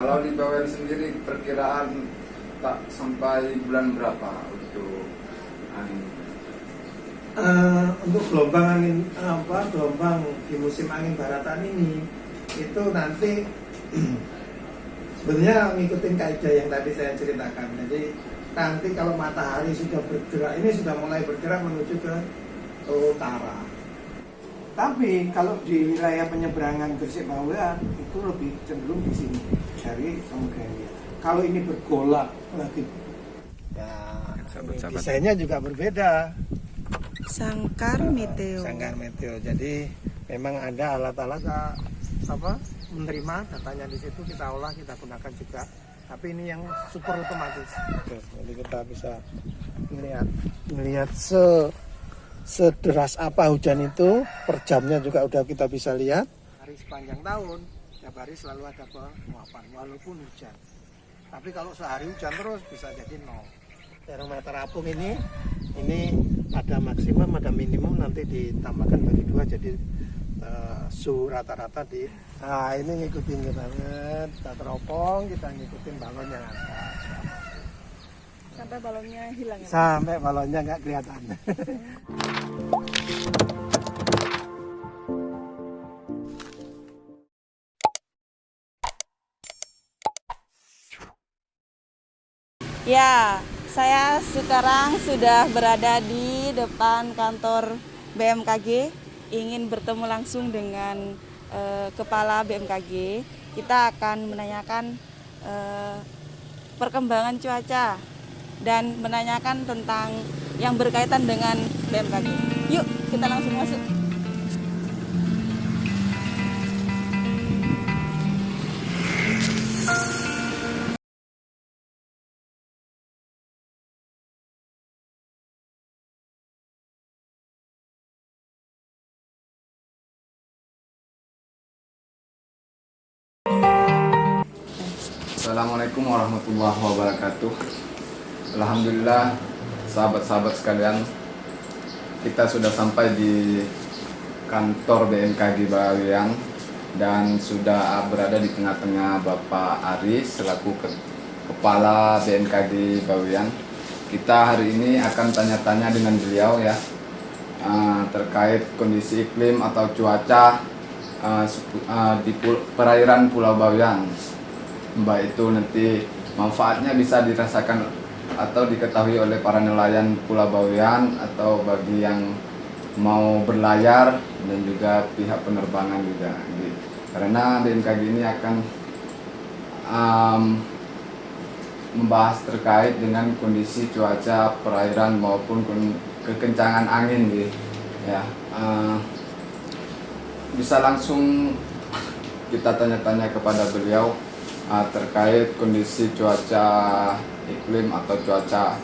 Kalau di Bawean sendiri perkiraan tak sampai bulan berapa untuk angin? Untuk gelombang angin gelombang di musim angin baratan ini itu nanti sebenarnya ngikutin kaidah yang tadi saya ceritakan. Jadi nanti kalau matahari sudah bergerak, ini sudah mulai bergerak menuju ke utara. Tapi kalau di wilayah penyeberangan Gresik Bawean itu lebih cenderung di sini dari Samudra Hindia. Kalau ini bergolak lagi, ya desainnya juga berbeda. Sangkar meteo. Sangkar meteo. Jadi memang ada alat-alat menerima datanya di situ, kita olah, kita gunakan juga. Tapi ini yang super otomatis. Jadi kita bisa melihat sederas apa hujan itu, per jamnya juga udah kita bisa lihat. Hari sepanjang tahun, tiap hari selalu ada penguapan walaupun hujan. Tapi kalau sehari hujan terus bisa jadi nol. Termometer apung ini ada maksimum, ada minimum, nanti ditambahkan bagi dua jadi suhu rata-rata di. Nah ini ngikutin banget, kita teropong, kita ngikutin balon yang ada. Sampai balonnya hilang ya? Sampai balonnya nggak kelihatan. Ya, saya sekarang sudah berada di depan kantor BMKG, ingin bertemu langsung dengan Kepala BMKG. Kita akan menanyakan perkembangan cuaca dan menanyakan tentang yang berkaitan dengan BMKG. Yuk, kita langsung masuk. Assalamualaikum warahmatullahi wabarakatuh. Alhamdulillah, sahabat-sahabat sekalian, kita sudah sampai di kantor BMKG Bawean dan sudah berada di tengah-tengah Bapak Aris selaku Kepala BMKG Bawean. Kita hari ini akan tanya-tanya dengan beliau ya, terkait kondisi iklim atau cuaca di perairan Pulau Bawean. Mbak itu nanti manfaatnya bisa dirasakan atau diketahui oleh para nelayan Pulau Bawean atau bagi yang mau berlayar dan juga pihak penerbangan juga. Karena BMKG ini akan membahas terkait dengan kondisi cuaca perairan maupun kekencangan angin gitu. Ya, bisa langsung kita tanya-tanya kepada beliau terkait kondisi cuaca iklim atau cuaca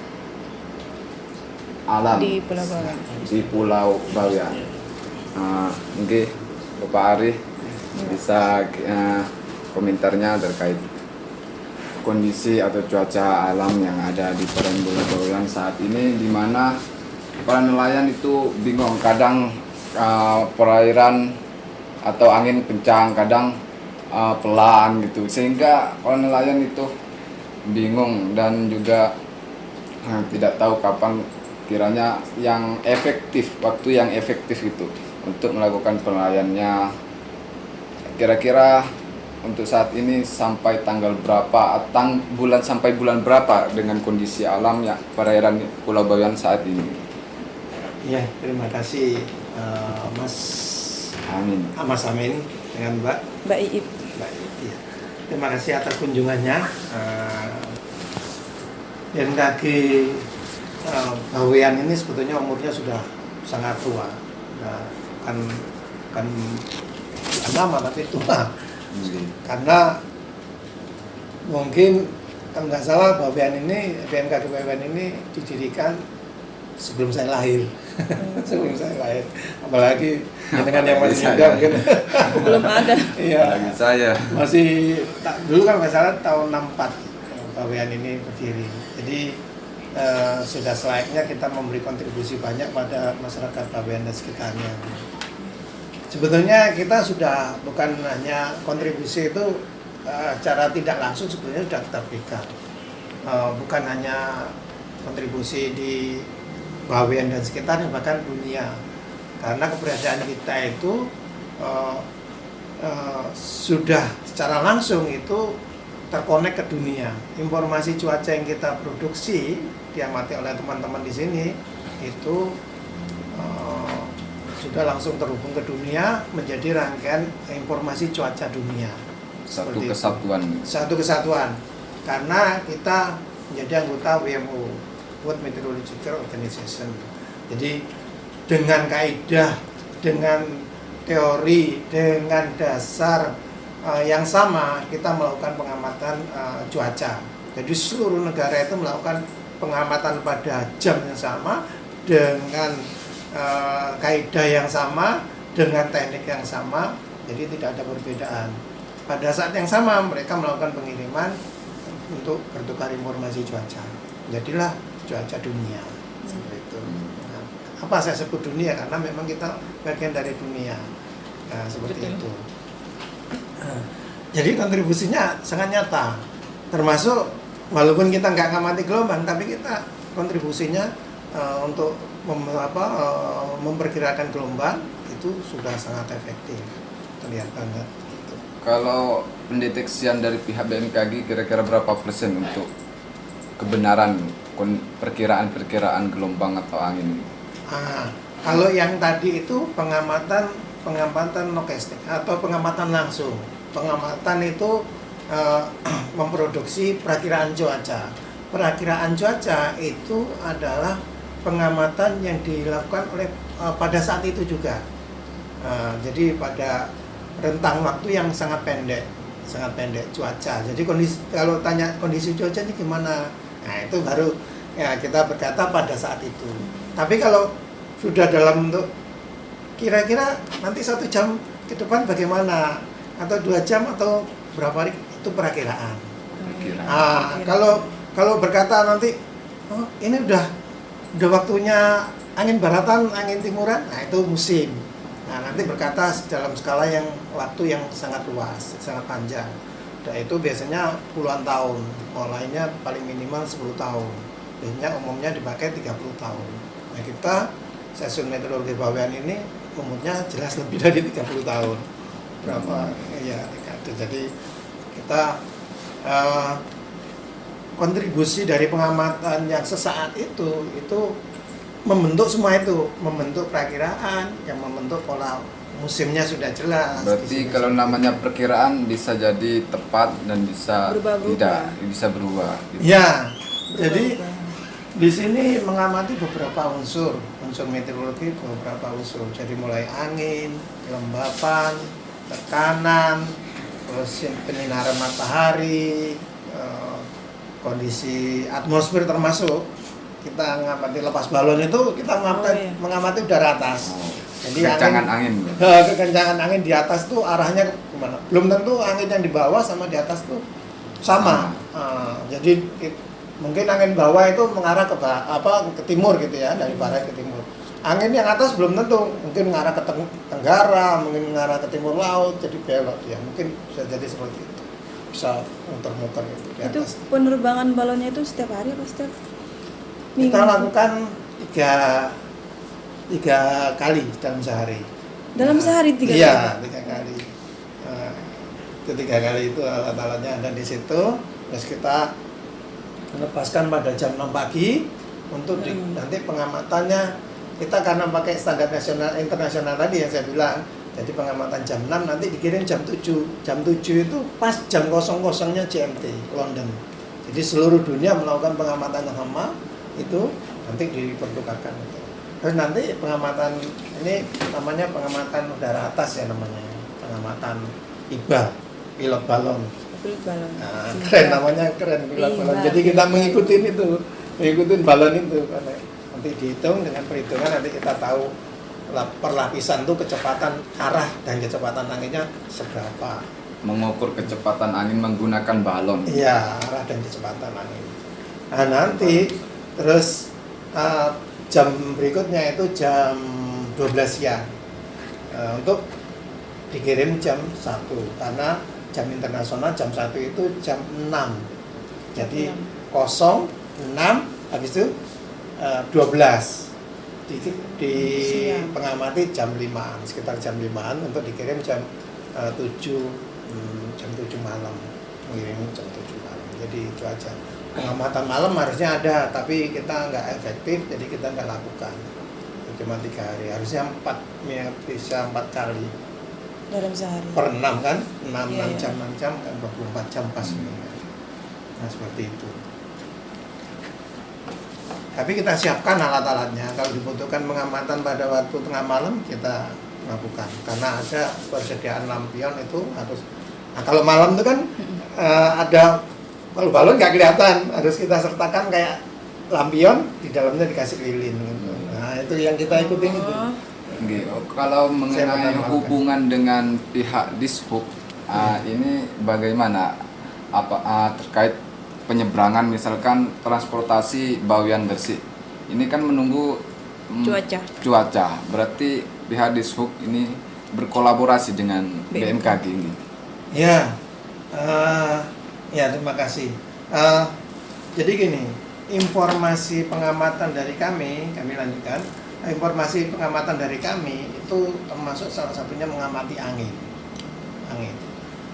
alam Di Pulau Bawean. Di Pulau Bawean. Mungkin Bapak Ari bisa komentarnya terkait kondisi atau cuaca alam yang ada di perairan Pulau Bawean saat ini, di mana para nelayan itu bingung, kadang perairan atau angin kencang, kadang pelan gitu, sehingga orang nelayan itu bingung dan juga tidak tahu kapan kiranya yang efektif, waktu yang efektif itu untuk melakukan penelayannya. Kira-kira untuk saat ini sampai tanggal berapa, sampai bulan berapa dengan kondisi alam ya perairan Pulau Bawean saat ini? Ya, terima kasih Mas Amin dengan Mbak Iip. Baik, ya. Terima kasih atas kunjungannya. BMKG Bawean ini sebetulnya umurnya sudah sangat tua. Kan lama tapi tua. Karena mungkin kalau nggak salah BMKG Bawean ini didirikan sebelum saya lahir. Sebelum saya lahir, apalagi dengan yang masih muda mungkin Belum ada. iya, saya masih dulu kan nggak salah tahun 64 Bawean ini berdiri. Jadi sudah selayaknya kita memberi kontribusi banyak pada masyarakat Bawean dan sekitarnya. Sebetulnya kita sudah bukan hanya kontribusi itu cara tidak langsung sebenarnya sudah kita berikan. Bukan hanya kontribusi di Bawean dan sekitarnya, bahkan dunia. Karena keberadaan kita itu sudah secara langsung itu terkonek ke dunia. Informasi cuaca yang kita produksi diamati oleh teman-teman di sini itu sudah langsung terhubung ke dunia menjadi rangkaian informasi cuaca dunia. Satu Seperti kesatuan. itu. Satu kesatuan. Karena kita menjadi anggota WMO, World Meteorological Organization. Jadi dengan kaidah, dengan teori, dengan dasar yang sama, kita melakukan pengamatan cuaca. Jadi seluruh negara itu melakukan pengamatan pada jam yang sama, dengan kaidah yang sama, dengan teknik yang sama, jadi tidak ada perbedaan. Pada saat yang sama mereka melakukan pengiriman untuk bertukar informasi cuaca. Jadilah cuaca dunia. Seperti itu. Nah, apa saya sebut dunia? Karena memang kita bagian dari dunia. Nah, seperti itu. Jadi kontribusinya sangat nyata. Termasuk walaupun kita nggak ngamati gelombang, tapi kita kontribusinya untuk memperkirakan gelombang itu sudah sangat efektif, terlihat banget. Gitu. Kalau pendeteksian dari pihak BMKG kira-kira berapa persen untuk kebenaran perkiraan gelombang atau angin? Kalau yang tadi itu pengamatan lokestik atau pengamatan langsung. Pengamatan itu memproduksi perakiraan cuaca. Perakiraan cuaca itu adalah pengamatan yang dilakukan oleh pada saat itu juga. Jadi pada rentang waktu yang sangat pendek cuaca. Jadi kalau tanya kondisi cuaca ini gimana? Nah itu baru ya kita berkata pada saat itu. Tapi kalau sudah dalam bentuk kira-kira nanti 1 jam ke depan bagaimana? Atau 2 jam atau berapa hari, itu perakiraan. Kalau berkata nanti ini udah waktunya angin baratan, angin timuran, nah itu musim. Nah nanti berkata dalam skala yang waktu yang sangat luas, sangat panjang. Dan itu biasanya puluhan tahun, mulainya paling minimal 10 tahun. Biasanya umumnya dipakai 30 tahun. Nah kita stasiun meteorologi Bawean ini umurnya jelas lebih dari 30 tahun. Berapa ya dekade. Jadi kita kontribusi dari pengamatan yang sesaat itu membentuk semua itu, membentuk perakiraan, yang membentuk pola musimnya sudah jelas. Berarti kalau namanya perkiraan bisa jadi tepat dan bisa Berubah-ubah. bisa berubah. Gitu. Ya, jadi di sini mengamati beberapa unsur meteorologi, beberapa unsur. Jadi mulai angin, kelembapan, tekanan, terus penyinaran matahari, kondisi atmosfer termasuk. Kita mengamati lepas balon itu kita mengamati udara atas. Jadi kekencangan angin. Kekencangan angin di atas tuh arahnya kemana? Belum tentu angin yang di bawah sama di atas tuh sama. Jadi mungkin angin bawah itu mengarah ke timur gitu ya, dari barat ke timur. Angin yang atas belum tentu, mungkin mengarah ke tenggara, mungkin mengarah ke timur laut, jadi belok ya. Mungkin bisa jadi seperti itu. Bisa muter-muter gitu di atas. Itu penerbangan balonnya itu setiap hari apa setiap minggu? Kita lakukan tiga kali dalam sehari. Dalam sehari 3 kali? Iya, 3 kali. Itu 3 kali itu alat-alatnya ada di situ. Terus kita melepaskan pada jam 6 pagi untuk nanti pengamatannya kita karena pakai standar nasional internasional tadi yang saya bilang. Jadi pengamatan jam 6 nanti dikirim jam 7. Jam 7 itu pas jam 00-nya GMT London. Jadi seluruh dunia melakukan pengamatan yang sama itu nanti dipertukarkan itu. Terus nanti pengamatan ini namanya pengamatan udara atas ya namanya. Pengamatan IBA, pilot balon. Nah, keren namanya, keren pilot balon. Jadi kita mengikuti balon itu karena nanti dihitung dengan perhitungan nanti kita tahu perlapisan itu kecepatan arah dan kecepatan anginnya seberapa. Mengukur kecepatan angin menggunakan balon. Iya, arah dan kecepatan angin. Nah nanti terus jam berikutnya itu jam 12 siang untuk dikirim jam 1 karena jam internasional jam 1 itu jam 6. Jadi 0, 6, habis itu 12. Di pengamati jam 5-an, sekitar jam 5-an untuk dikirim jam 7 malam. Mengirim jam 7 malam. Jadi itu aja. Pengamatan malam harusnya ada, tapi kita nggak efektif, jadi kita nggak lakukan. Cuma 3 hari, harusnya 4, ya, bisa 4 kali dalam sehari. per 6 kan, 6 Iya, iya. jam, 6 jam kan 24 jam pas. Nah seperti itu. Tapi kita siapkan alat-alatnya. Kalau dibutuhkan pengamatan pada waktu tengah malam, kita lakukan. Karena ada persediaan lampion itu harus. Nah kalau malam itu kan ada, kalau balon nggak kelihatan, harus kita sertakan kayak lampion, di dalamnya dikasih lilin gitu. Nah itu yang kita ikutin itu. Oke, kalau mengenai menerangkan. hubungan dengan pihak Dishub, ini bagaimana terkait penyeberangan, misalkan transportasi Bawean Gresik, ini kan menunggu cuaca. Berarti pihak Dishub ini berkolaborasi dengan BMKG ini. Ya, ya terima kasih. Jadi gini, informasi pengamatan dari kami lanjutkan. Informasi pengamatan dari kami itu termasuk salah satunya mengamati angin.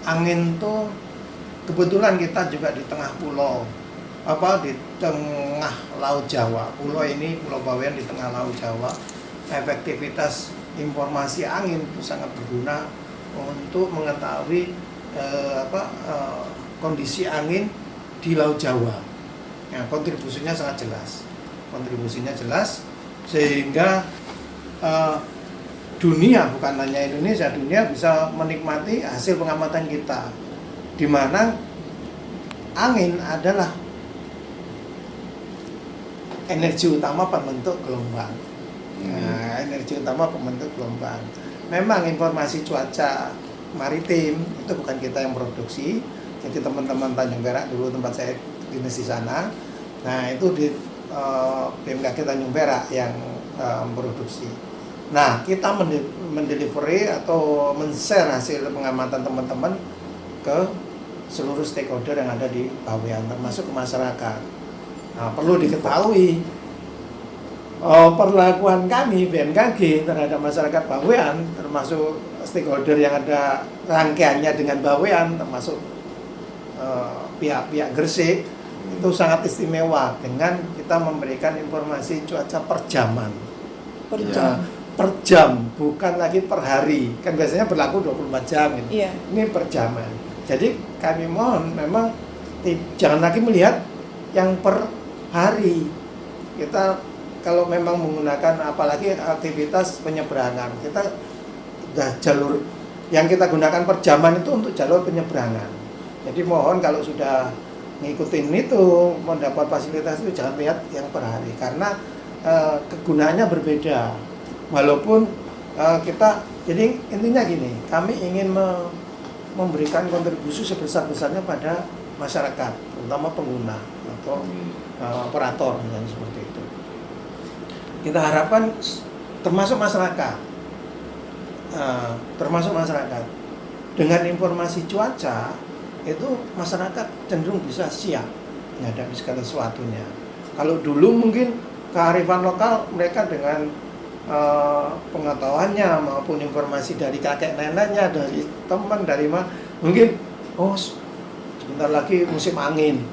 Angin tuh kebetulan kita juga di tengah pulau, di tengah Laut Jawa. Pulau ini, Pulau Bawean di tengah Laut Jawa. Efektivitas informasi angin itu sangat berguna untuk mengetahui kondisi angin di Laut Jawa. Nah, kontribusinya sangat jelas. Sehingga dunia, bukan hanya Indonesia, dunia bisa menikmati hasil pengamatan kita, di mana angin adalah energi utama pembentuk gelombang. Nah, energi utama pembentuk gelombang. Memang informasi cuaca maritim itu bukan kita yang produksi, jadi teman-teman Tanjung Perak dulu tempat saya dinas di sana. Nah itu di BMKG Tanjung Perak yang memproduksi. Nah kita mendelivery atau men-share hasil pengamatan teman-teman ke seluruh stakeholder yang ada di Bawean, termasuk ke masyarakat. Nah perlu diketahui perlakuan kami BMKG terhadap masyarakat Bawean, termasuk stakeholder yang ada rangkaiannya dengan Bawean, termasuk pihak-pihak Gresik, itu sangat istimewa dengan kita memberikan informasi cuaca per jaman. Per jam, bukan lagi per hari. Kan biasanya berlaku 24 jam gitu. Iya. Ini per jaman. Jadi kami mohon memang jangan lagi melihat yang per hari. Kita kalau memang menggunakan apalagi aktivitas penyeberangan, kita udah jalur yang kita gunakan per jaman itu untuk jalur penyeberangan. Jadi mohon kalau sudah ngikutin itu mendapat fasilitas itu jangan lihat yang per hari, karena kegunaannya berbeda. Walaupun kita, jadi intinya gini, kami ingin memberikan kontribusi sebesar-besarnya pada masyarakat, terutama pengguna atau operator yang seperti itu. Kita harapkan termasuk masyarakat dengan informasi cuaca itu masyarakat cenderung bisa siap menghadapi segala sesuatunya. Kalau dulu mungkin kearifan lokal mereka dengan pengetahuannya maupun informasi dari kakek neneknya, dari teman, dari mungkin sebentar lagi musim angin,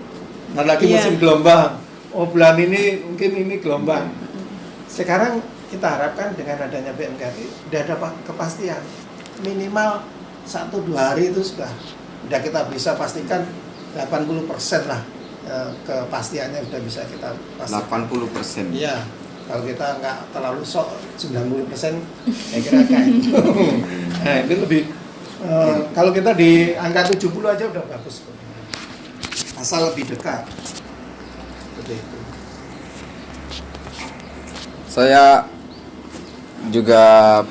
sebentar lagi musim gelombang, bulan ini mungkin ini gelombang. Sekarang kita harapkan dengan adanya BMKG sudah ada kepastian minimal 1-2 hari itu sudah kita bisa pastikan 80% lah, kepastiannya sudah bisa kita pastikan. 80%. Iya, kalau kita nggak terlalu sok 90%, saya kira kayak itu. Nah itu lebih kalau kita di angka 70 aja udah bagus, asal lebih dekat. Seperti itu. Saya juga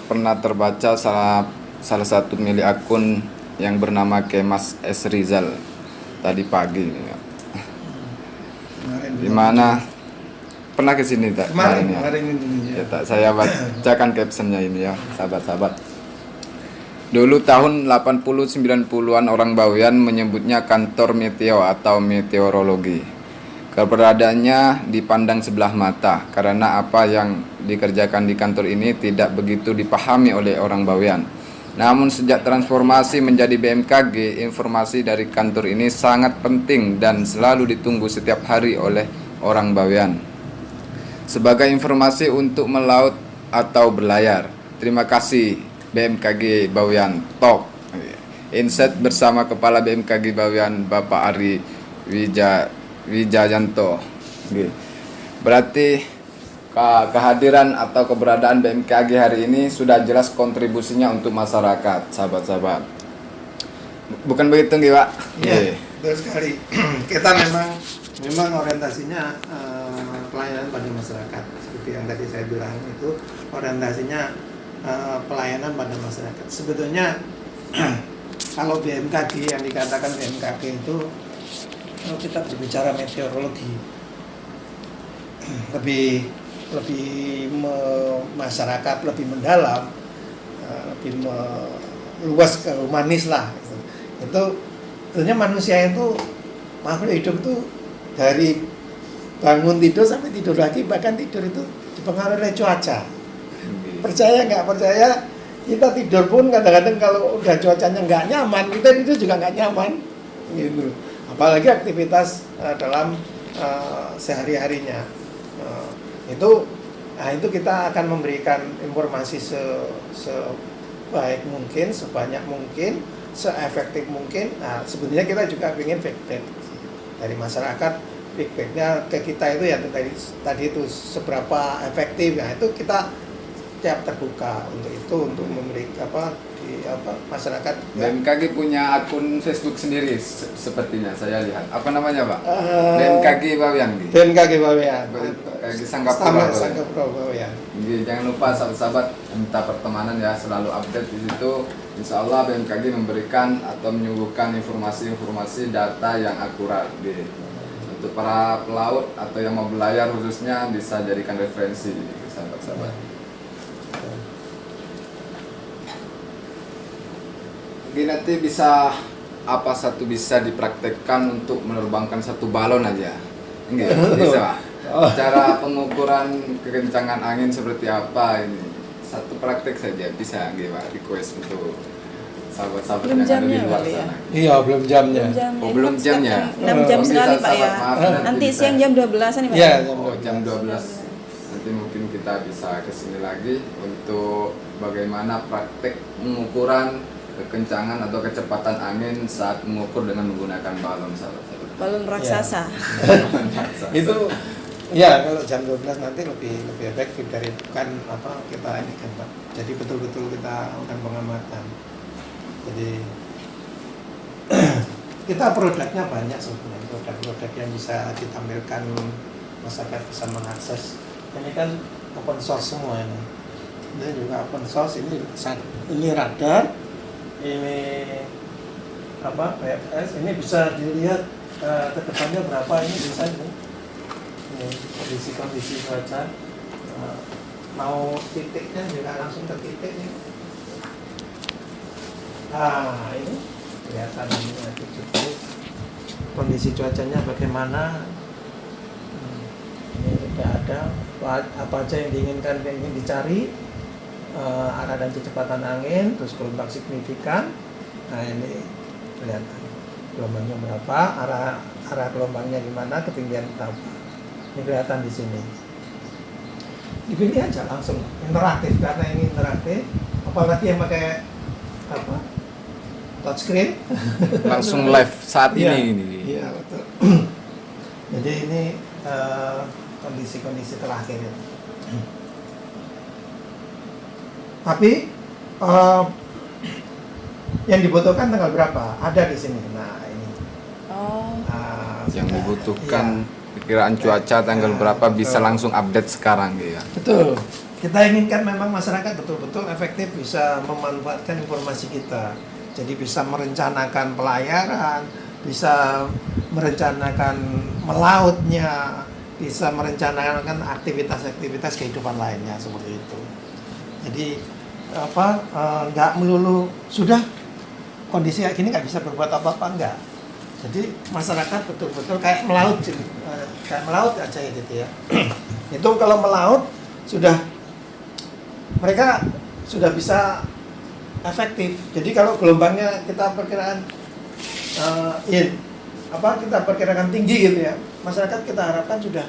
pernah terbaca salah satu milik akun yang bernama Kemas S. Rizal tadi pagi, di mana pernah kesini tak? Kemarin ini. Ya, tak, saya bacakan captionnya ini ya, sahabat-sahabat. Dulu tahun 80-90-an orang Bawean menyebutnya kantor meteo atau meteorologi. Keberadaannya dipandang sebelah mata karena apa yang dikerjakan di kantor ini tidak begitu dipahami oleh orang Bawean. Namun sejak transformasi menjadi BMKG, informasi dari kantor ini sangat penting dan selalu ditunggu setiap hari oleh orang Bawean. Sebagai informasi untuk melaut atau berlayar. Terima kasih BMKG Bawean Talk. Insight bersama Kepala BMKG Bawean Bapak Ari Wijayanto. Berarti kehadiran atau keberadaan BMKG hari ini sudah jelas kontribusinya untuk masyarakat, sahabat-sahabat. Bukan begitu, nggih, Pak? Iya, betul sekali. Kita memang orientasinya pelayanan pada masyarakat. Seperti yang tadi saya bilang itu orientasinya pelayanan pada masyarakat. Sebetulnya kalau BMKG yang dikatakan BMKG itu kalau kita berbicara meteorologi lebih masyarakat lebih mendalam, lebih luas ke humanis lah. Itu tentunya manusia itu makhluk hidup itu dari bangun tidur sampai tidur lagi, bahkan tidur itu dipengaruhi oleh cuaca. Percaya nggak percaya, kita tidur pun kadang-kadang kalau udah cuacanya nggak nyaman, kita tidur juga nggak nyaman gitu. Apalagi aktivitas dalam sehari-harinya. Itu kita akan memberikan informasi sebaik mungkin, sebanyak mungkin, seefektif mungkin. Nah, sebetulnya kita juga ingin feedback dari masyarakat, feedbacknya ke kita itu ya tadi itu seberapa efektif. Nah, itu kita tiap terbuka untuk itu, untuk memberi masyarakat. BMKG punya akun Facebook sendiri sepertinya saya lihat. Apa namanya, Pak? BMKG Bawean. BMKG Bawean. BMKG Sanggapura Bawean. Jangan lupa sahabat-sahabat minta pertemanan ya, selalu update di situ. Insya Allah BMKG memberikan atau menyuguhkan informasi-informasi data yang akurat. Untuk para pelaut atau yang mau berlayar khususnya bisa jadikan referensi, sahabat-sahabat. Mungkin nanti bisa dipraktekkan untuk menerbangkan satu balon aja. Enggak, bisa, Pak. Cara pengukuran kekencangan angin seperti apa ini? Satu praktek saja bisa, enggak, Pak? Request untuk sahabat-sahabat yang ada di luar sana. Iya, belum jamnya. Belum jamnya. 6 jam sekali, Pak ya. Nanti Siang jam 12-an nih, Pak. Iya, jam 12. Nanti mungkin kita bisa kesini lagi untuk bagaimana praktek pengukuran kekencangan atau kecepatan angin saat mengukur dengan menggunakan balon, sahabat-sahabat. Balon raksasa. Itu ya kalau jam 12 nanti lebih efektif dari bukan kita ini kan, Pak. Jadi betul-betul kita lakukan pengamatan. Jadi kita produknya banyak sebenarnya, produk-produk yang bisa ditampilkan, masyarakat bisa mengakses. Ini kan open source semua ini. Ini juga open source, ini radar, ini PFS, ini bisa dilihat ke depannya berapa, ini bisa ini kondisi cuaca, mau titiknya juga langsung ke titik ini. Nah, ini kelihatan ini kondisi cuacanya bagaimana. Ini tidak ada apa aja yang diinginkan, yang ingin dicari, arah dan kecepatan angin, terus gelombang signifikan. Nah, ini kelihatan gelombangnya berapa, arah gelombangnya gimana, ketinggian berapa. Ini kelihatan di sini. Dipilih aja langsung interaktif, karena ini interaktif. Apalagi yang pakai touchscreen, langsung live saat ini. Iya, betul. Jadi ini kondisi-kondisi terakhir itu. Tapi yang dibutuhkan tanggal berapa? Ada di sini. Nah, ini. Yang dibutuhkan perkiraan cuaca tanggal berapa bisa langsung update sekarang, ya. Betul. Kita inginkan memang masyarakat betul-betul efektif bisa memanfaatkan informasi kita. Jadi bisa merencanakan pelayaran, bisa merencanakan melautnya, bisa merencanakan aktivitas-aktivitas kehidupan lainnya seperti itu. Jadi nggak melulu sudah kondisi kayak gini nggak bisa berbuat apa-apa, enggak. Jadi masyarakat betul-betul kayak melaut, kayak melaut aja gitu ya. Itu kalau melaut sudah mereka sudah bisa efektif. Jadi kalau gelombangnya kita perkiraan kita perkirakan tinggi gitu ya, masyarakat kita harapkan sudah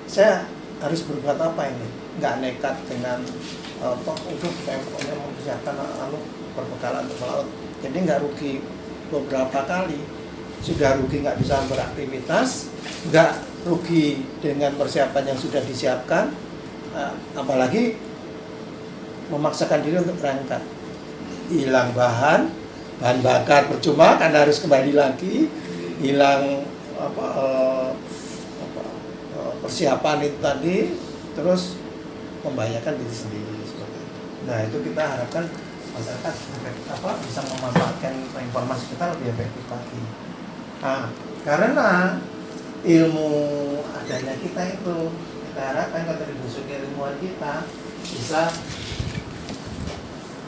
saya harus berbuat apa ini, nggak nekat dengan untuk saya pokoknya mempersiapkan perbekalan untuk melaut. Jadi nggak rugi beberapa kali, sudah rugi nggak bisa beraktivitas, nggak rugi dengan persiapan yang sudah disiapkan, apalagi memaksakan diri untuk berangkat, hilang bahan bakar percuma karena harus kembali lagi, hilang persiapan itu tadi, terus membahayakan diri sendiri seperti itu. Nah itu kita harapkan masyarakat bisa memanfaatkan informasi kita lebih efektif lagi. Nah, karena ilmu adanya kita itu, kita harapkan kontribusi keilmuan kita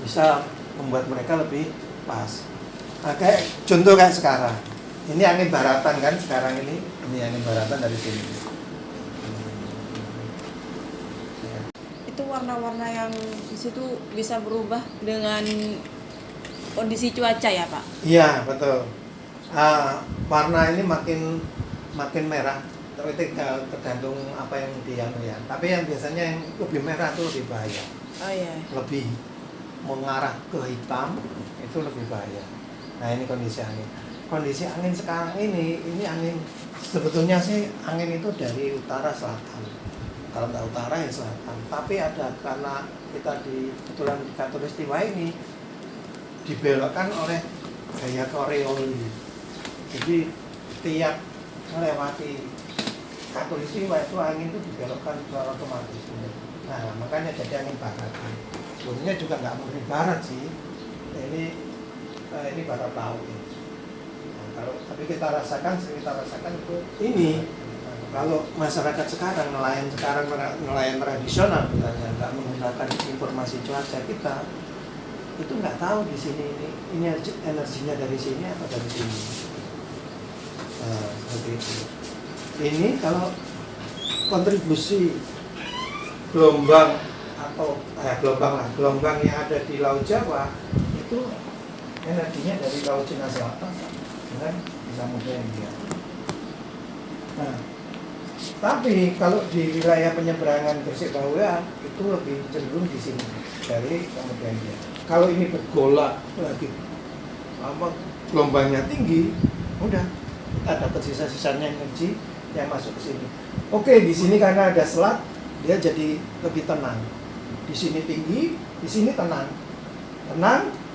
bisa membuat mereka lebih pas. Nah, kayak contoh kayak sekarang, ini angin baratan kan sekarang ini angin baratan dari sini. Itu warna-warna yang di situ bisa berubah dengan kondisi cuaca ya Pak? Iya betul. Warna ini makin merah, tergantung apa yang dianu ya. Tapi yang biasanya yang lebih merah itu lebih bahaya. Oh iya. Lebih mengarah ke hitam itu lebih bahaya. Nah ini kondisi angin. Kondisi angin sekarang ini angin sebetulnya sih angin itu dari utara selatan. Kalau nggak utara ya selatan. Tapi ada karena kita kebetulan di Khatulistiwa ini dibelokkan oleh gaya Coriolis. Jadi tiap melewati Khatulistiwa itu angin itu dibelokkan secara otomatis. Nah makanya jadi angin barat. Sebenarnya juga nggak murni barat sih. Ini barat laut. Nah, tapi kita rasakan itu ini. Kalau masyarakat sekarang nelayan tradisional misalnya nggak menggunakan informasi cuaca kita, itu nggak tahu di sini ini energinya dari sini atau dari sini. Seperti itu. Ini kalau kontribusi gelombang yang ada di Laut Jawa itu energinya dari Laut Cina Selatan dengan Samudra Hindia. Nah, tapi kalau di wilayah penyeberangan Gresik Bawean itu lebih cenderung di sini dari Samudra Hindia. Kalau ini bergolak lagi, gelombangnya tinggi, udah kita dapat sisa-sisanya energi yang masuk ke sini. Oke, di sini karena ada selat, dia jadi lebih tenang. Di sini tinggi, di sini tenang,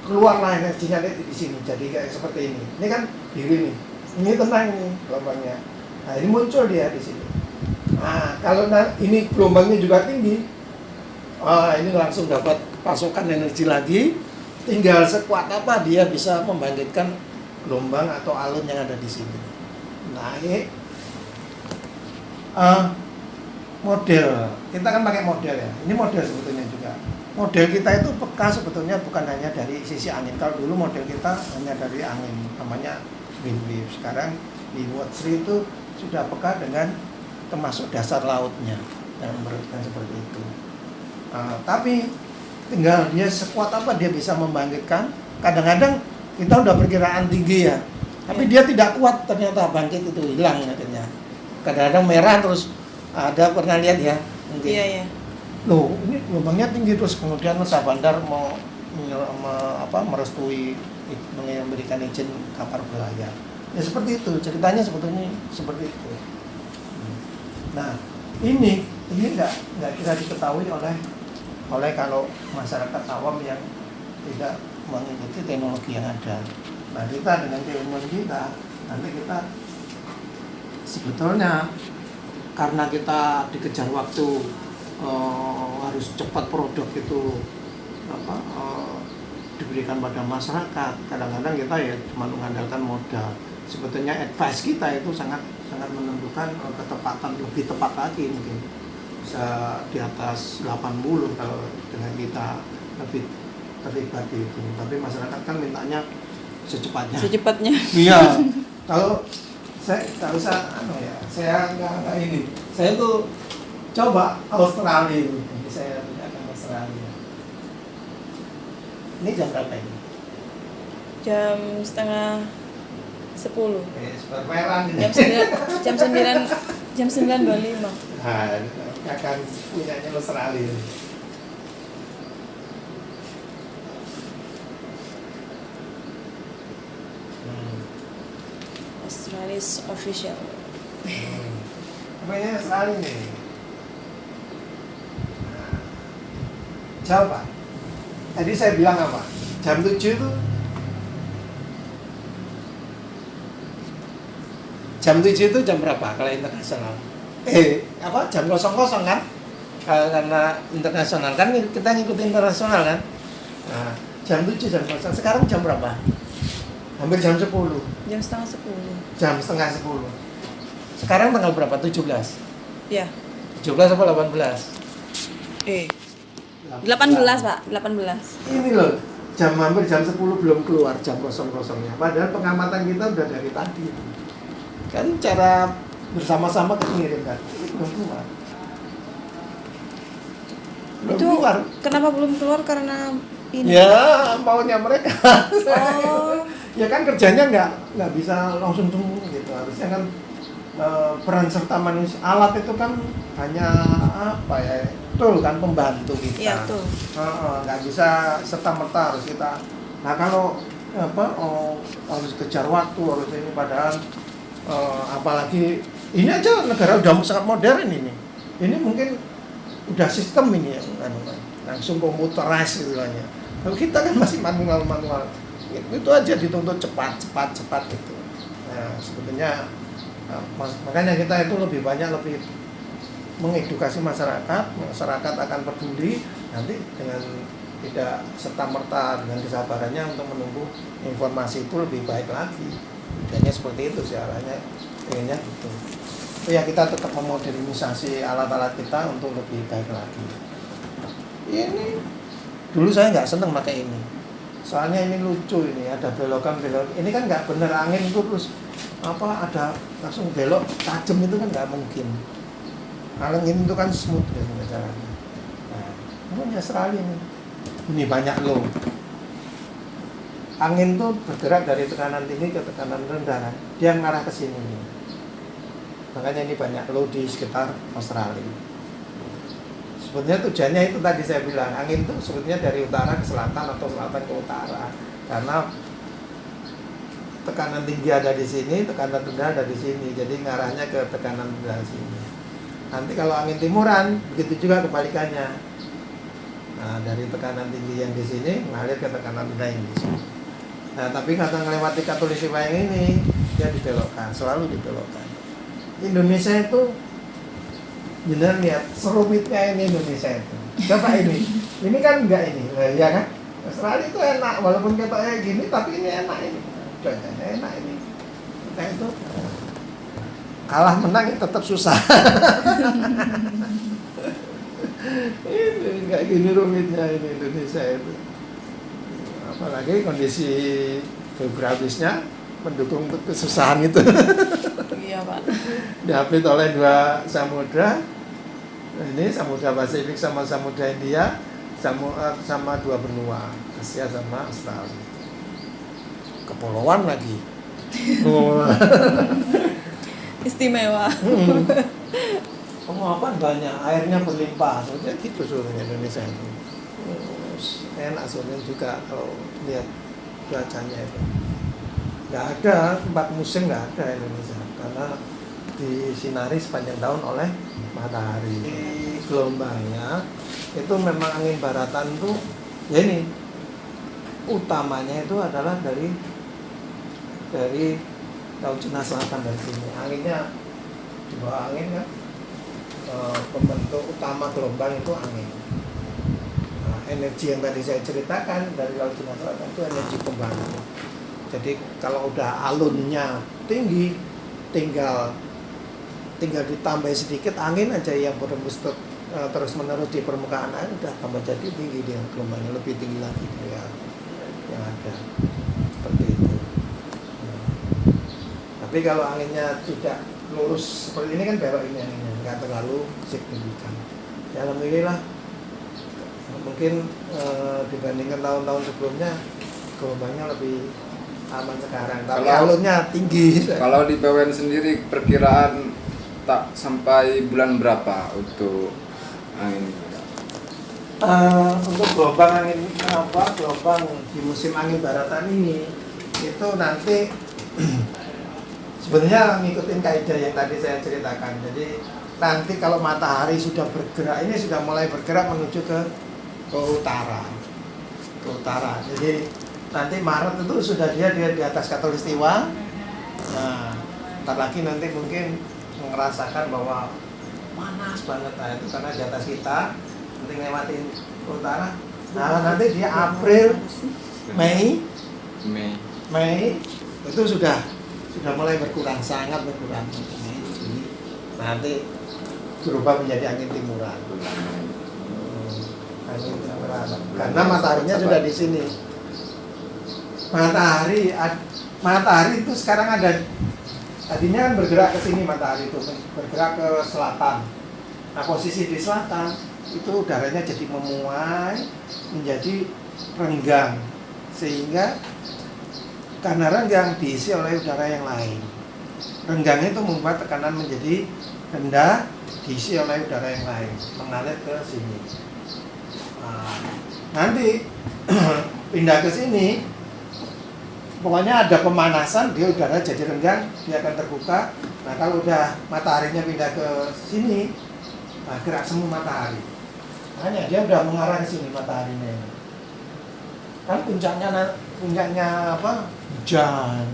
keluarlah energinya di sini. Jadi kayak seperti ini. Ini kan biru nih, ini tenang nih gelombangnya. Nah ini muncul dia di sini. Nah kalau ini gelombangnya juga tinggi, ini langsung dapat pasokan energi lagi. Tinggal sekuat apa dia bisa membangkitkan gelombang atau alun yang ada di sini. Naik. Model, kita kan pakai model ya. Ini model sebetulnya juga. Model kita itu peka sebetulnya bukan hanya dari sisi angin. Kalau dulu model kita hanya dari angin, namanya wind wave. Sekarang di Watch itu sudah peka dengan termasuk dasar lautnya yang berarti seperti itu. Tapi tinggal dia sekuat apa dia bisa membangkitkan. Kadang-kadang kita udah perkiraan tinggi ya, tapi dia tidak kuat ternyata bangkit itu hilang akhirnya. Kadang-kadang merah terus. Ada pernah lihat ya mungkin. Iya. Loh, ini gelombangnya tinggi terus kemudian Nusa Bandar mau merestui memberikan izin kapal berlayar. Ya seperti itu, ceritanya sebetulnya seperti itu. Nah, ini enggak bisa diketahui oleh kalau masyarakat awam yang tidak mengikuti teknologi yang ada. Nah, kita dengan keilmuan kita nanti kita sebetulnya karena kita dikejar waktu harus cepat produk itu diberikan pada masyarakat. Kadang-kadang kita ya cuma mengandalkan modal. Sebetulnya advice kita itu sangat menentukan ketepatan lebih tepat lagi mungkin bisa di atas 80 kalau dengan kita terlibat di itu. Tapi masyarakat kan mintanya secepatnya. Secepatnya. Iya. Kalau saya nggak usah saya nggak ini. Saya tuh coba Australia itu. Saya akan Australia. Ini jam berapa ini? Jam 9:30. Perperan ini. Jam 9.25. Nah, akan punyanya Australia. Australia's official. Apa ini Australia nih? Jawab Pak. Tadi saya bilang apa? Jam 7 itu jam berapa kalau internasional? Jam 00 kan? Karena internasional kan kita ngikutin internasional kan? Nah, jam 7 jam 00. Sekarang jam berapa? Hampir jam 10. Jam setengah 10. Jam setengah 10. Sekarang tanggal berapa? 17. Ya. 17 apa 18? 18, Pak. 18. Ini loh, hampir jam 10 belum keluar jam 00-nya. Padahal pengamatan kita udah dari tadi. Kan cara bersama-sama kan ngirim kan. Ini belum keluar. Itu kenapa belum keluar? Karena ini. Ya, maunya mereka. Oh. Ya kan kerjanya nggak bisa langsung gitu. Harusnya kan peran serta manusia. Alat itu kan hanya apa ya? Tool kan pembantu kita. Iya, tuh. Nggak bisa serta merta harus kita. Nah kalau harus kejar waktu harus ini padahal apalagi ini aja negara udah sangat modern ini. Ini mungkin udah sistem ini yang langsung komputerized istilahnya. Kalau kita kan masih manual itu aja dituntut cepat gitu. Nah sebetulnya makanya kita itu lebih mengedukasi masyarakat akan peduli nanti dengan tidak serta-merta dengan kesabarannya untuk menunggu informasi itu lebih baik lagi. Kayaknya seperti itu sih arahnya, pengennya gitu. Ya kita tetap memodernisasi alat-alat kita untuk lebih baik lagi. Ini dulu saya nggak seneng pakai ini, soalnya ini lucu ini ada belokan. Ini kan nggak bener angin itu terus ada langsung belok tajam itu kan nggak mungkin. Angin itu kan smooth ya caranya. Nah, ini Australia ini banyak low. Angin tuh bergerak dari tekanan tinggi ke tekanan rendah kan. Dia mengarah ke sini nih. Makanya ini banyak low di sekitar Australia. Sebetulnya tujuannya itu tadi saya bilang, angin itu sebetulnya dari utara ke selatan atau selatan ke utara. Karena tekanan tinggi ada di sini, tekanan rendah ada di sini. Jadi ngarahnya ke tekanan rendah sini. Nanti kalau angin timuran, begitu juga kebalikannya. Nah, dari tekanan tinggi yang di sini mengalir ke tekanan rendah yang di sini. Nah, tapi karena melewati khatulistiwa yang ini, dia dibelokkan, selalu dibelokkan. Indonesia itu benar lihat serumitnya ini Indonesia itu. Coba ini kan enggak ini, ya kan? Australia itu enak, walaupun ketoknya gini, tapi ini enak ini. Contohnya enak ini. Kita itu kalah menang ya tetap susah. Ini kayak gini rumitnya ini Indonesia itu. Apalagi kondisi geografisnya mendukung kesusahan itu. Iya Pak. Dihapit oleh dua samudra. Ini samudra Pasifik sama samudra India, sama dua benua, Asia sama Australia. Kepulauan lagi. Istimewa. Pengolahan banyak, airnya berlimpah. Sebenarnya gitu sebenarnya Indonesia itu. Enak sebenarnya juga kalau lihat cuacanya itu. Nggak ada tempat musim, nggak ada Indonesia karena disinari sepanjang tahun oleh matahari. Gelombangnya itu memang angin baratan tuh, ya ini utamanya itu adalah dari Laut Cina Selatan dari sini. Anginnya di bawah angin kan, pembentuk utama gelombang itu angin. Nah, energi yang tadi saya ceritakan dari Laut Cina Selatan itu energi pembantu. Jadi kalau udah alunnya tinggi, tinggal ditambah sedikit angin aja yang berembus ke terus menerus di permukaan air udah tambah jadi tinggi dia, gelombangnya lebih tinggi lagi dari yang ada seperti itu. Tapi kalau anginnya tidak lurus seperti ini kan belok ini anginnya, nggak terlalu signifikan. Ya alhamdulillah, mungkin dibandingkan tahun-tahun sebelumnya gelombangnya lebih aman sekarang. Tapi alurnya tinggi. Kalau di PWN sendiri perkiraan tak sampai bulan berapa untuk angin? Untuk gelombang angin gelombang di musim angin baratan ini itu nanti sebenarnya ngikutin kaidah yang tadi saya ceritakan. Jadi nanti kalau matahari sudah bergerak, ini sudah mulai bergerak menuju ke utara. Ke utara. Jadi nanti Maret itu sudah dia di atas khatulistiwa. Nah, ntar lagi nanti mungkin merasakan bahwa panas banget. Nah, itu karena di atas kita nanti lewatin ke utara. Nah, nanti di April, Mei itu sudah mulai berkurang, sangat berkurang. Nanti berubah menjadi angin timuran. Angin timuran. Karena mataharinya sudah di sini. Matahari itu sekarang ada, tadinya kan bergerak ke sini, matahari itu bergerak ke selatan. Nah, posisi di selatan itu udaranya jadi memuai menjadi renggang, sehingga karena renggang diisi oleh udara yang lain. Renggang itu membuat tekanan menjadi rendah, diisi oleh udara yang lain, mengalir ke sini. Nah, nanti pindah ke sini, pokoknya ada pemanasan, dia udara jadi renggang, dia akan terbuka. Nah, kalau udah mataharinya pindah ke sini, nah, gerak semu matahari. Makanya dia udah mengarah ke sini mataharinya ini. Kan puncaknya apa? Hujan.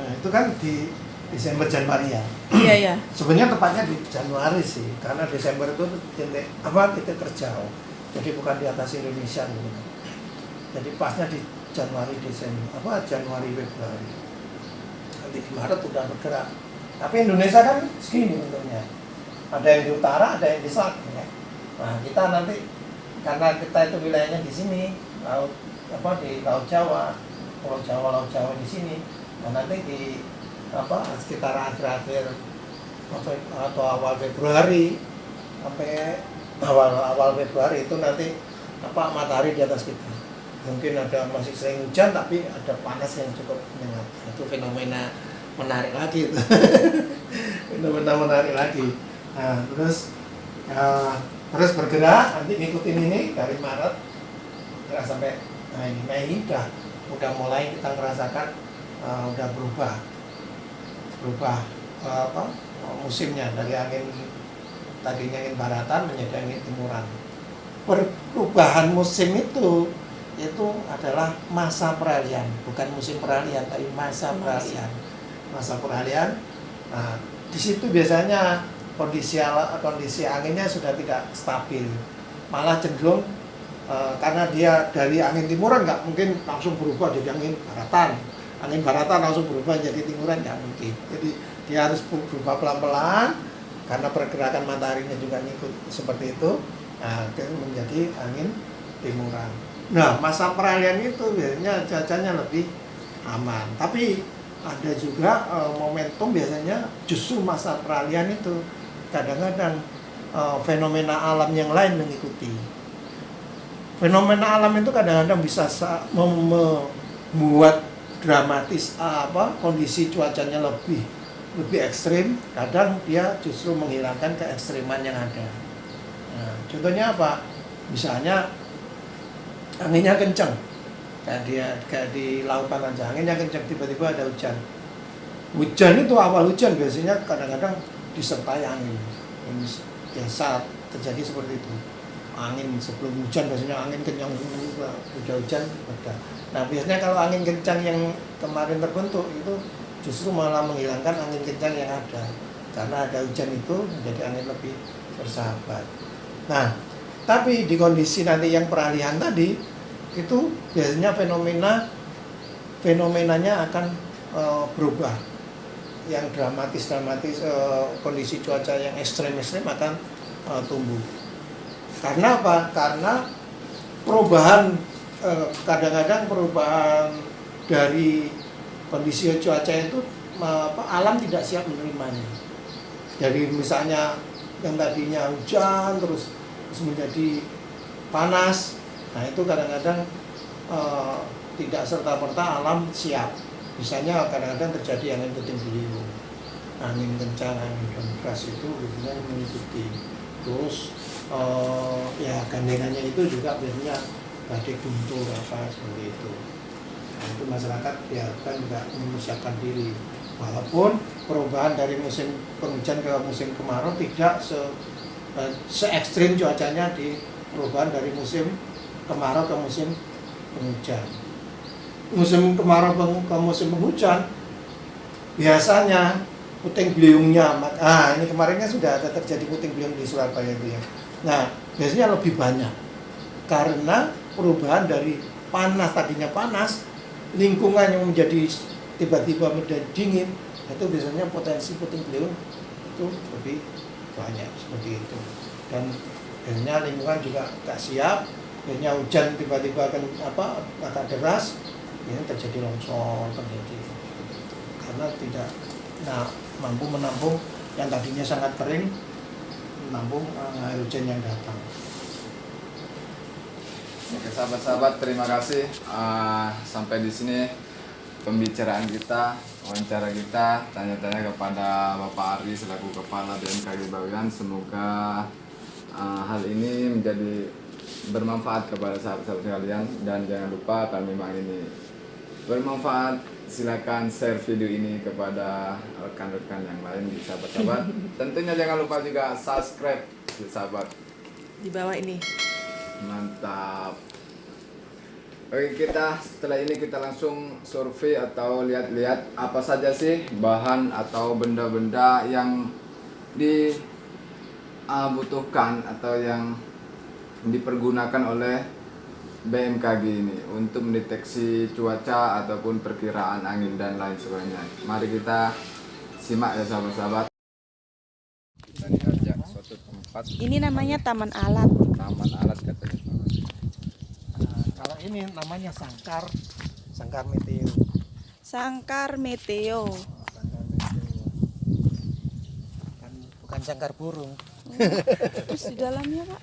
Nah, itu kan di Desember Januari ya. Iya. Sebenarnya tepatnya di Januari sih, karena Desember itu titik terjauh. Jadi bukan di atas Indonesia gitu. Jadi pasnya di Januari Januari Februari. Nanti di Maret udah bergerak. Tapi Indonesia kan segini bentuknya. Ada yang di utara, ada yang di selatan ya. Nah, kita nanti karena kita itu wilayahnya di sini, di Laut Jawa, Pulau Jawa, Laut Jawa di sini. Nah, nanti di sekitar akhir-akhir atau awal Februari sampai awal Februari itu nanti matahari di atas kita. Mungkin ada masih sering hujan tapi ada panas yang cukup menyengat. Itu fenomena menarik lagi itu. Fenomena menarik lagi. Nah, terus bergerak nanti ngikutin ini dari Maret gerak sampai ini Mei udah mulai kita merasakan udah berubah musimnya dari tadinya angin baratan menjadi angin timuran. Perubahan musim itu adalah masa peralihan, bukan musim peralihan tapi masa peralihan. Nah, di situ biasanya kondisi anginnya sudah tidak stabil, malah cenderung karena dia dari angin timuran nggak mungkin langsung berubah jadi angin baratan langsung berubah jadi timuran, nggak mungkin. Jadi dia harus berubah pelan-pelan karena pergerakan mataharinya juga ngikut seperti itu. Nah, menjadi angin timuran. Nah, masa peralihan itu biasanya cuacanya lebih aman. Tapi ada juga momentum biasanya justru masa peralihan itu kadang-kadang fenomena alam yang lain mengikuti. Fenomena alam itu kadang-kadang bisa membuat dramatis kondisi cuacanya lebih ekstrim. Kadang dia justru menghilangkan keekstriman yang ada. Nah, contohnya apa? Misalnya anginnya kencang, kayak di lautan aja, anginnya kencang, tiba-tiba ada hujan. Hujan itu awal hujan biasanya kadang-kadang disertai angin. Biasa terjadi seperti itu. Angin sebelum hujan biasanya angin kencang, udah hujan, udah. Nah, biasanya kalau angin kencang yang kemarin terbentuk itu justru malah menghilangkan angin kencang yang ada. Karena ada hujan itu menjadi angin lebih bersahabat. Nah, tapi di kondisi nanti yang peralihan tadi itu biasanya fenomenanya akan berubah. Yang dramatis kondisi cuaca yang ekstrem akan tumbuh. Karena apa? Karena perubahan kadang-kadang perubahan dari kondisi cuaca itu alam tidak siap menerimanya. Dari misalnya yang tadinya hujan terus menjadi panas, nah itu kadang-kadang tidak serta-merta alam siap. Misalnya kadang-kadang terjadi angin puting beliung, angin kencang, angin deras itu biasanya mengikuti. Terus ya gandengannya itu juga biasanya badai guntur apa seperti itu. Nah, itu masyarakat diharapkan juga mempersiapkan diri. Walaupun perubahan dari musim penghujan ke musim kemarau tidak se ekstrim cuacanya di perubahan dari musim kemarau ke musim penghujan. Musim kemarau ke musim penghujan biasanya puting beliungnya, ini kemarin kan sudah ada terjadi puting beliung di Surabaya itu ya. Nah biasanya lebih banyak karena perubahan dari panas, tadinya panas, lingkungan yang menjadi tiba-tiba menjadi dingin, itu biasanya potensi puting beliung itu lebih banyak seperti itu. Dan biasanya lingkungan juga tak siap, biasanya hujan tiba-tiba akan agak deras, ini terjadi longsor, terjadi karena tidak mampu menampung yang tadinya sangat kering, menampung air hujan yang datang. Oke sahabat-sahabat, terima kasih sampai di sini pembicaraan kita, wawancara kita, tanya-tanya kepada Bapak Ari selaku Kepala BMKG Bawean. Semoga hal ini menjadi bermanfaat kepada sahabat-sahabat sekalian, dan jangan lupa kalau memang ini bermanfaat silakan share video ini kepada rekan-rekan yang lain di sahabat-sahabat. Tentunya jangan lupa juga subscribe sahabat Di bawah ini. Mantap. Oke, setelah ini kita langsung survei atau lihat-lihat apa saja sih bahan atau benda-benda yang dibutuhkan atau yang dipergunakan oleh BMKG ini untuk mendeteksi cuaca ataupun perkiraan angin dan lain sebagainya. Mari kita simak ya sahabat-sahabat. Kita diajak suatu tempat. Ini namanya taman alat. Taman alat katanya. Kalau ini namanya sangkar meteo. Sangkar meteo. Bukan sangkar burung. Terus di dalamnya Pak?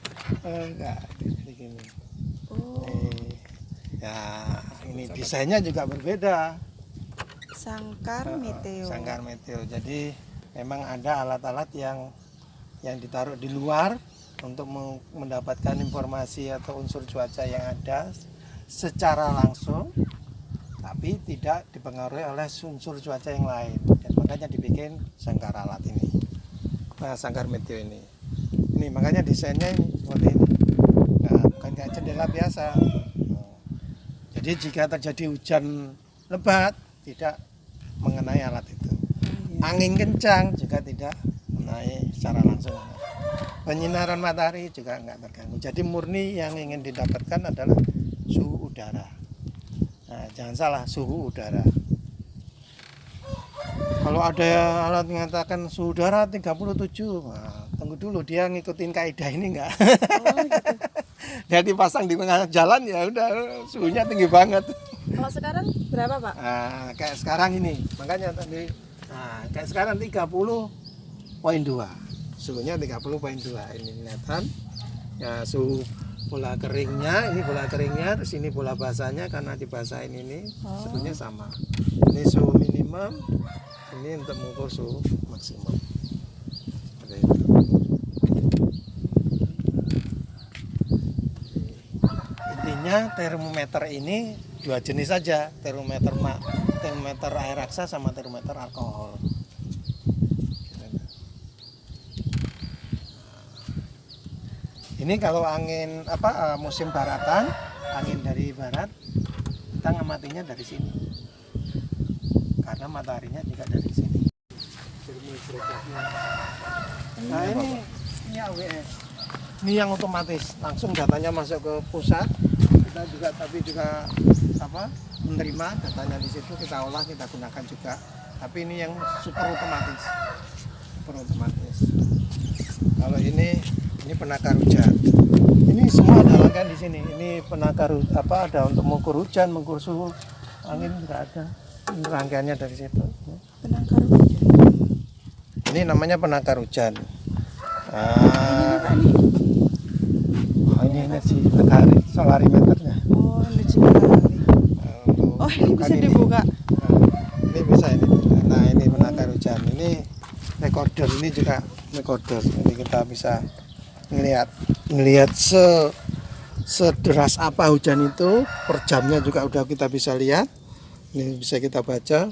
Enggak, begini. Oh. Ya, ini desainnya juga berbeda. Sangkar meteo. Sangkar meteo. Jadi memang ada alat-alat yang ditaruh di luar untuk mendapatkan informasi atau unsur cuaca yang ada secara langsung, tapi tidak dipengaruhi oleh unsur cuaca yang lain. Dan makanya dibikin sangkar alat ini. Nah, sangkar meteo ini. Ini makanya desainnya seperti ini. Nah, bukan kayak jendela biasa. Jadi jika terjadi hujan lebat tidak mengenai alat itu. Angin kencang juga tidak mengenai secara langsung. Penyinaran matahari juga enggak terganggu. Jadi murni yang ingin didapatkan adalah suhu udara. Nah, jangan salah, suhu udara. Kalau ada alat mengatakan suhu udara 37, nah, tunggu dulu dia ngikutin kaidah ini enggak. Oh, gitu. Jadi pasang di tengah jalan ya udah suhunya tinggi banget. Kalau sekarang berapa Pak? Nah, kayak sekarang ini, makanya tadi kayak sekarang 30,2. Suhunya 30,2. Ini kelihatan. Ya, suhu bola keringnya, ini bola keringnya, terus ini bola basahnya karena dibasahin ini suhunya sama. Ini suhu minimum, ini untuk mengukur suhu maksimum. Seperti itu. Intinya termometer ini dua jenis saja, termometer air raksa sama termometer alkohol. Ini kalau angin musim baratan, angin dari barat, kita ngamatinya dari sini. Karena mataharinya juga dari sini. Nah, ini AWS. Ini yang otomatis, langsung datanya masuk ke pusat. Kita juga menerima datanya di situ, kita olah, kita gunakan juga. Tapi ini yang super otomatis. Kalau ini penakar hujan. sini. Ini penakar ada untuk mengukur hujan, mengukur suhu angin nggak ada. Ini rangkaiannya dari situ. Penangkar hujan. Ini namanya penakar hujan. Ini energi matahari, solarimeternya. Oh, energi matahari. Oh, ini bisa dibuka. Ini bisa ini. Nah, ini penakar hujan. Ini recorder, ini juga recorder. Jadi kita bisa ngelihat sederas apa hujan itu, per jamnya juga udah kita bisa lihat. Ini bisa kita baca.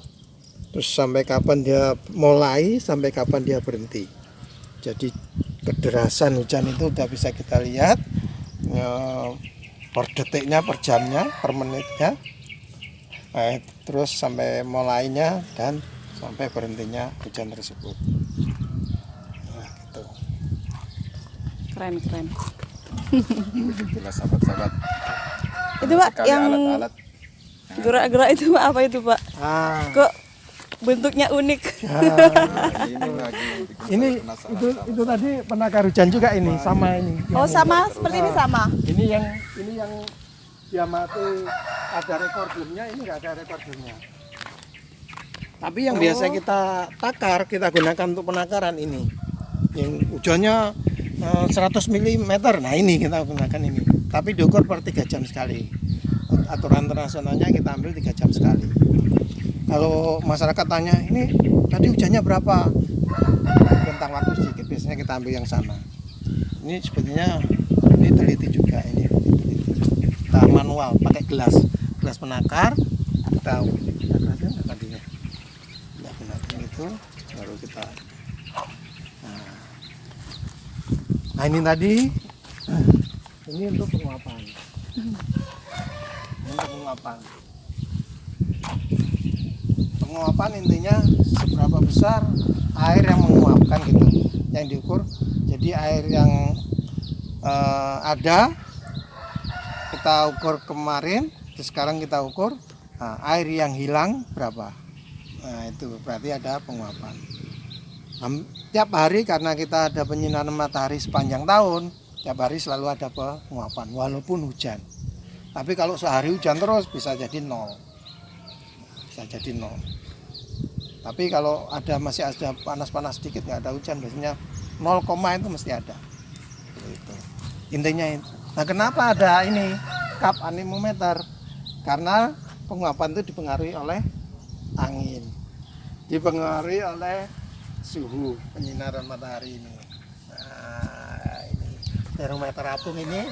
Terus sampai kapan dia mulai, sampai kapan dia berhenti. Jadi kederasan hujan itu udah bisa kita lihat. Per detiknya, per jamnya, per menitnya, terus sampai mulainya dan sampai berhentinya hujan tersebut. Nah, gitu. Keren. Itulah sahabat-sahabat. Itu Pak Sekali yang alat-alat. gerak-gerak itu Pak, apa itu Pak? Kok bentuknya unik? Ini lagi Ini itu tadi penakar hujan juga ini, sama ini. Oh, sama seperti ini sama. Ini yang dia mati ada rekordernya, ini nggak ada rekordernya. Tapi yang biasa kita takar, kita gunakan untuk penakaran ini. Yang hujannya 100 mm. Nah, ini kita gunakan ini. Tapi diukur per 3 jam sekali. Aturan internasionalnya kita ambil 3 jam sekali. Kalau masyarakat tanya, ini tadi hujannya berapa? Tentang waktu sedikit biasanya kita ambil yang sana. Ini sebetulnya ini teliti juga ini. Kita manual pakai gelas penakar. Kita gelasnya nggak tadinya. Kita gunakan itu baru kita. Nah ini tadi ini untuk penguapan. Untuk penguapan. Penguapan intinya seberapa besar air yang menguapkan gitu, yang diukur. Jadi air yang ada kita ukur kemarin, terus sekarang kita ukur air yang hilang berapa. Nah itu berarti ada penguapan. Tiap hari karena kita ada penyinaran matahari sepanjang tahun, tiap hari selalu ada penguapan walaupun hujan. Tapi kalau sehari hujan terus bisa jadi nol. Bisa jadi nol. Tapi kalau masih ada panas-panas sedikit, nggak ada hujan, biasanya 0, itu mesti ada. Itu. Intinya itu. Nah kenapa ada ini kap anemometer? Karena penguapan itu dipengaruhi oleh angin, dipengaruhi oleh suhu penyinaran matahari ini. Nah ini termometer apung ini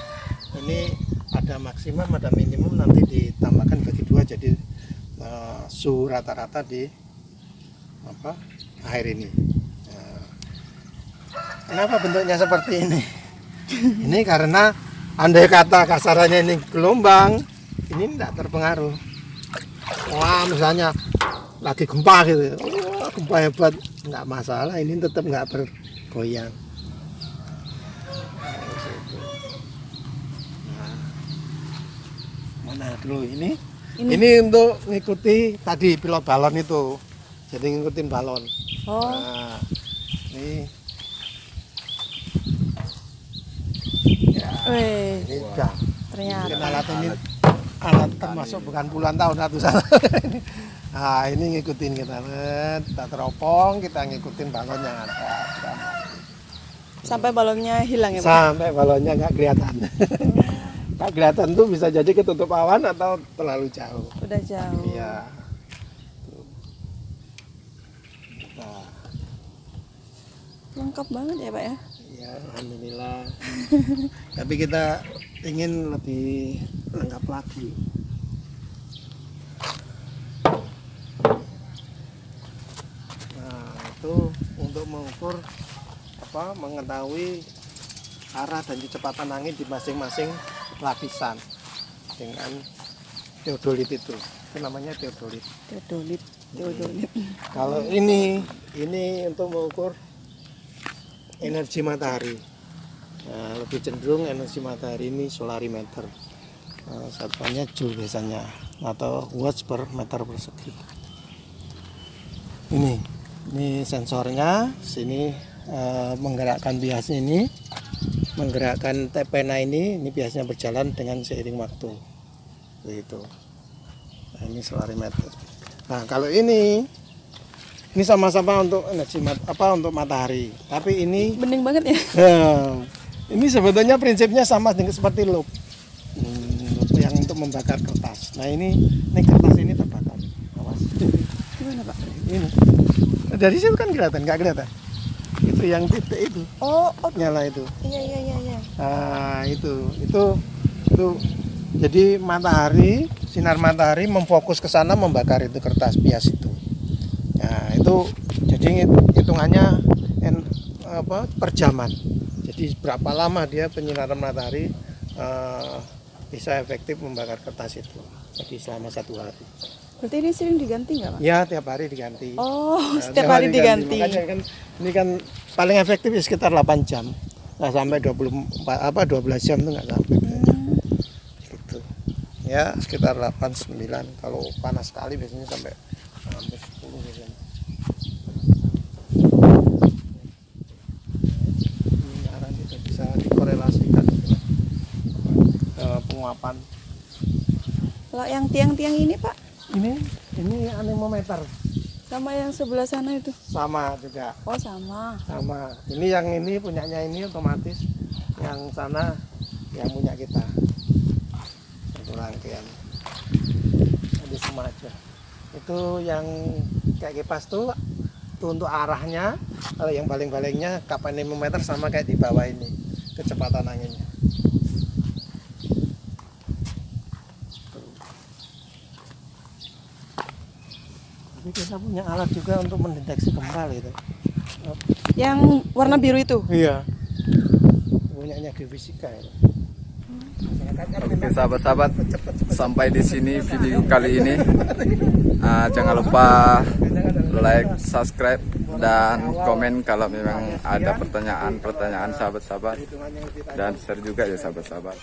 ada maksimum, ada minimum, nanti ditambahkan bagi 2 jadi suhu rata-rata di air ini. Nah, kenapa bentuknya seperti ini? Ini karena andai kata kasarannya ini gelombang, ini tidak terpengaruh. Wah misalnya lagi gempa gitu, gempa hebat, nggak masalah, ini tetap nggak bergoyang. Nah, mana dulu ini untuk ngikuti tadi pilot balon itu. Jadi ngikutin balon. Oh. Nah, ini. Ya, ini udah. Ternyata. Alat termasuk bukan puluhan tahun ratusan. Nah, ini ngikutin kita teropong, kita ngikutin balon yang ada. Sampai balonnya hilang ya Pak? Sampai balonnya nggak kelihatan. Nggak kelihatan tuh bisa jadi ketutup awan atau terlalu jauh. Udah jauh. Iya. Lengkap banget ya Pak ya? Ya, alhamdulillah. Tapi kita ingin lebih lengkap lagi. Nah, itu untuk mengukur mengetahui arah dan kecepatan angin di masing-masing lapisan dengan teodolit itu. Itu namanya teodolit. Teodolit. Kalau ini untuk mengukur energi matahari. Nah, lebih cenderung energi matahari ini solarimeter. Satuannya joule biasanya atau watts per meter persegi. Ini sensornya, sini menggerakkan bias ini. menggerakkan pena ini biasanya berjalan dengan seiring waktu. Begitu. Nah, ini solarimeter. Nah, kalau ini sama-sama untuk energi untuk matahari. Tapi ini Bening banget ya. ini sebetulnya prinsipnya sama dengan seperti loop. Loop yang untuk membakar kertas. Nah, ini kertas ini terbakar. Awas. Gimana Pak? Ini. Dari situ kan kelihatan, nggak kelihatan? Itu yang titik itu. Oh, Nyala itu. iya. Nah, itu. Jadi sinar matahari memfokus ke sana membakar itu kertas bias itu. Nah, itu jadi hitungannya per jaman. Jadi berapa lama dia penyinaran matahari bisa efektif membakar kertas itu. Jadi selama 1 hari. Berarti ini sering diganti nggak Pak? Ya, tiap hari diganti. Oh, Nah, setiap hari diganti. Makanya kan ini kan paling efektif ya sekitar 8 jam. Nggak sampai 12 jam tuh nggak sampai. Gitu. Ya, sekitar 8 9. Kalau panas sekali biasanya sampai hampir 10 biasanya. Ini arah itu bisa dikorelasikan dengan penguapan. Kalau yang tiang-tiang ini Pak, Ini anemometer. sama yang sebelah sana itu? Sama juga. Oh, sama. Sama. Ini yang ini punyanya ini otomatis, yang sana yang punya kita. Itu rangkaian. Ada semua aja. Itu yang kayak kipas tuh untuk arahnya. Kalau yang baling-balingnya kap anemometer sama kayak di bawah ini, kecepatan anginnya. Tapi kita punya alat juga untuk mendeteksi gempa gitu. Yang warna biru itu? Iya. Punyanya geofisika itu. Oke sahabat-sahabat, sampai di sini video kali ini. Jangan lupa like, subscribe, dan komen kalau memang ada pertanyaan sahabat-sahabat, dan share juga ya sahabat-sahabat.